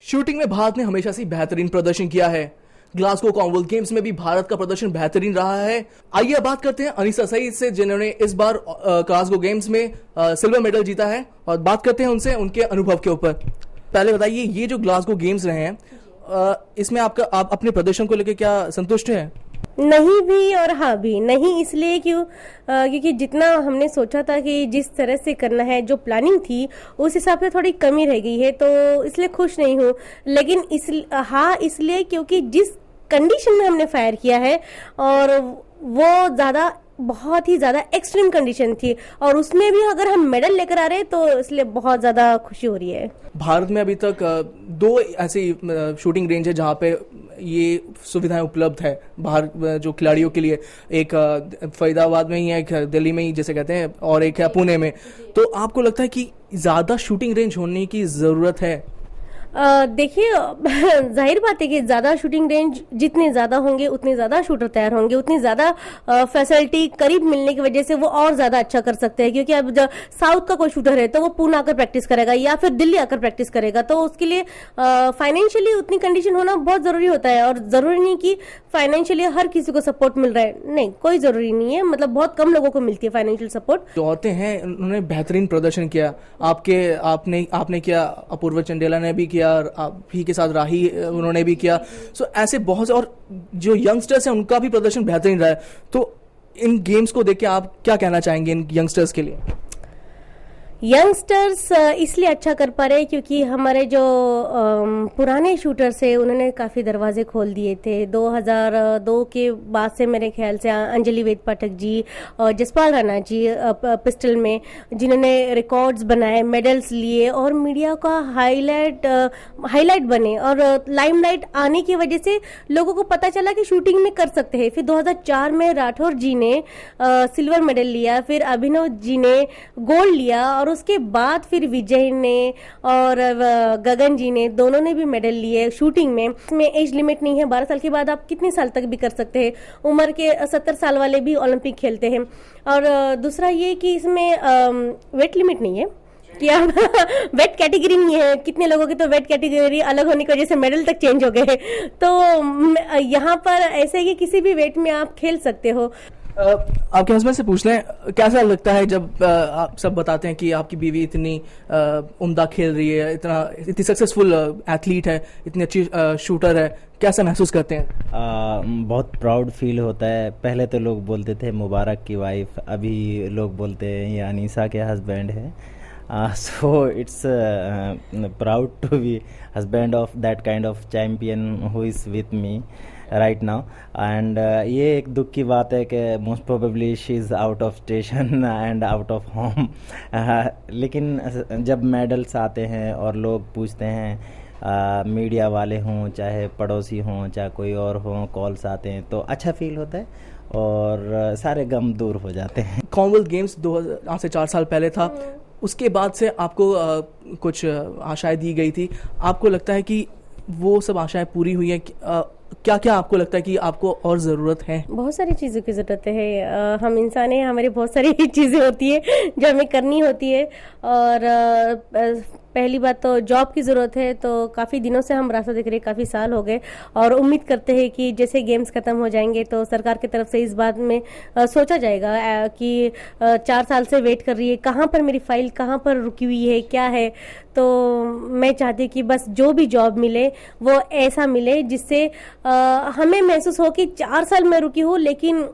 Shooting में भारत ने हमेशा से बेहतरीन प्रदर्शन किया है। ग्लासगो कॉमनवेल्थ गेम्स में भी भारत का प्रदर्शन बेहतरीन रहा है। आइए बात करते हैं अनीसा सईद से, जिन्होंने इस बार ग्लासगो गेम्स में सिल्वर मेडल जीता है, और बात करते हैं उनसे उनके अनुभव के ऊपर। पहले बताइए, ये जो ग्लासगो गेम्स रहे हैं, इसमें आप अपने प्रदर्शन को लेकर क्या संतुष्ट है? नहीं भी और हाँ भी। नहीं इसलिए क्योंकि जितना हमने सोचा था कि जिस तरह से करना है, जो प्लानिंग थी उस हिसाब से थोड़ी कमी रह गई है, तो इसलिए खुश नहीं हूँ। लेकिन इसलिए क्योंकि जिस कंडीशन में हमने फायर किया है, और वो बहुत ही ज्यादा एक्सट्रीम कंडीशन थी, और उसमें भी अगर हम मेडल लेकर आ रहे हैं तो इसलिए बहुत ज्यादा खुशी हो रही है। भारत में अभी तक 2 ऐसी शूटिंग रेंज है जहाँ पे ये सुविधाएं उपलब्ध है बाहर जो खिलाड़ियों के लिए। एक फरीदाबाद में ही है, एक दिल्ली में ही जैसे कहते हैं, और एक है पुणे में। तो आपको लगता है कि ज्यादा शूटिंग रेंज होने की जरूरत है? देखिए, जाहिर बात है कि ज्यादा शूटिंग रेंज जितने ज्यादा होंगे उतने ज्यादा शूटर तैयार होंगे, उतनी ज्यादा फैसिलिटी करीब मिलने की वजह से वो और ज्यादा अच्छा कर सकते हैं। क्योंकि अब जब साउथ का कोई शूटर है तो वो पुणे आकर प्रैक्टिस करेगा या फिर दिल्ली आकर प्रैक्टिस करेगा, तो उसके लिए फाइनेंशियली उतनी कंडीशन होना बहुत जरूरी होता है। और जरूरी नहीं कि फाइनेंशियली हर किसी को सपोर्ट मिल रहा है, नहीं, कोई जरूरी नहीं है। मतलब बहुत कम लोगों को मिलती है फाइनेंशियल सपोर्ट। जो औरतें हैं उन्होंने बेहतरीन प्रदर्शन किया। आपने किया, अपूर्वा चंदेला ने भी किया, और आप ही के साथ राही उन्होंने भी किया। सो ऐसे बहुत से, और जो यंगस्टर्स हैं उनका भी प्रदर्शन बेहतरीन रहा है। तो इन गेम्स को देख के आप क्या कहना चाहेंगे इन यंगस्टर्स के लिए? यंगस्टर्स इसलिए अच्छा कर पा रहे क्योंकि हमारे जो पुराने शूटर्स है उन्होंने काफ़ी दरवाजे खोल दिए थे। 2002 के बाद से मेरे ख्याल से अंजलि वेद पाठक जी और जसपाल राणा जी पिस्टल में, जिन्होंने रिकॉर्ड्स बनाए, मेडल्स लिए, और मीडिया का हाईलाइट बने, और लाइमलाइट आने की वजह से लोगों को पता चला कि शूटिंग में कर सकते हैं। फिर 2004 में राठौर जी ने सिल्वर मेडल लिया, फिर अभिनव जी ने गोल्ड लिया, और उसके बाद फिर विजय ने और गगन जी ने, दोनों ने भी मेडल लिए शूटिंग में। इसमें एज लिमिट नहीं है, 12 साल के बाद आप कितने साल तक भी कर सकते हैं। उम्र के 70 साल वाले भी ओलंपिक खेलते हैं। और दूसरा ये कि इसमें वेट लिमिट नहीं है कि आप वेट कैटेगरी नहीं है। कितने लोगों की तो वेट कैटेगरी अलग होने की वजह से मेडल तक चेंज हो गए। तो यहाँ पर ऐसे है कि किसी भी वेट में आप खेल सकते हो। आपके हस्बैंड से पूछ लें, कैसा लगता है जब आप सब बताते हैं कि आपकी बीवी इतनी उम्दा खेल रही है, इतनी सक्सेसफुल एथलीट है, इतनी अच्छी शूटर है, कैसा महसूस करते हैं? बहुत प्राउड फील होता है। पहले तो लोग बोलते थे मुबारक की वाइफ, अभी लोग बोलते हैं ये अनीसा के हस्बैंड है। So it's proud to be husband of that kind of champion who is with me right now. And ये एक दुख की बात है कि most probably she is out of station and out of home. लेकिन जब मेडल्स आते हैं और लोग पूछते हैं, मीडिया वाले हों चाहे पड़ोसी हों चाहे कोई और हों, कॉल्स आते हैं तो अच्छा फील होता है और सारे गम दूर हो जाते हैं। कॉमनवेल्थ गेम्स 2 से 4 साल पहले था, उसके बाद से आपको कुछ आशाएं दी गई थी। आपको लगता है कि वो सब आशाएं पूरी हुई हैं? क्या क्या आपको लगता है कि आपको और ज़रूरत है? बहुत सारी चीज़ों की ज़रूरत है। हम इंसान हैं, हमारी बहुत सारी चीज़ें होती है जो हमें करनी होती है। और पहली बात तो जॉब की ज़रूरत है। तो काफ़ी दिनों से हम रास्ता देख रहे हैं, काफ़ी साल हो गए, और उम्मीद करते हैं कि जैसे गेम्स ख़त्म हो जाएंगे तो सरकार की तरफ से इस बात में सोचा जाएगा कि 4 साल से वेट कर रही है, कहाँ पर मेरी फाइल कहाँ पर रुकी हुई है, क्या है। तो मैं चाहती कि बस जो भी जॉब मिले वो ऐसा मिले जिससे हमें महसूस हो कि 4 साल में रुकी हूँ लेकिन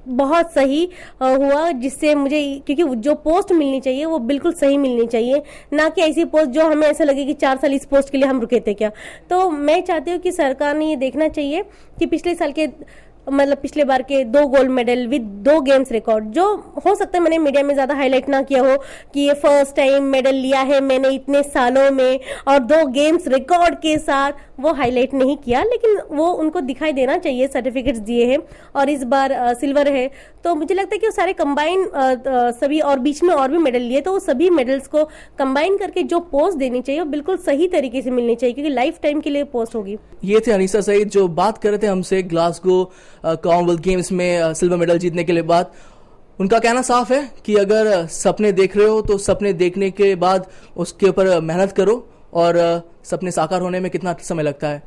बहुत सही हुआ, जिससे मुझे, क्योंकि जो पोस्ट मिलनी चाहिए वो बिल्कुल सही मिलनी चाहिए, ना कि ऐसी पोस्ट जो हमें ऐसा लगे कि 4 साल इस पोस्ट के लिए हम रुके थे क्या। तो मैं चाहती हूँ कि सरकार ने ये देखना चाहिए कि पिछले बार के 2 gold medal with 2 games record, जो हो सकता है मैंने मीडिया में ज्यादा हाईलाइट ना किया हो कि ये फर्स्ट टाइम मेडल लिया है मैंने इतने सालों में, और 2 गेम्स रिकॉर्ड के साथ, वो हाईलाइट नहीं किया, लेकिन वो उनको दिखाई देना चाहिए। सर्टिफिकेट्स दिए हैं और इस बार सिल्वर है, तो मुझे लगता है कि वो सारे कंबाइन सभी, और बीच में और भी मेडल लिए, तो वो सभी मेडल्स को कंबाइन करके जो पोस्ट देनी चाहिए वो बिल्कुल सही तरीके से मिलनी चाहिए, क्योंकि लाइफ टाइम के लिए पोस्ट होगी। ये थे अनीसा सईद जो बात कर रहे थे हमसे ग्लासगो कॉमनवेल्थ गेम्स में सिल्वर मेडल जीतने के लिए। बात उनका कहना साफ है कि अगर सपने देख रहे हो तो सपने देखने के बाद उसके ऊपर मेहनत करो और सपने साकार होने में कितना समय लगता है।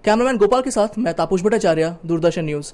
कैमरामैन गोपाल के साथ मैं तापुष भट्टाचार्य, दूरदर्शन न्यूज़।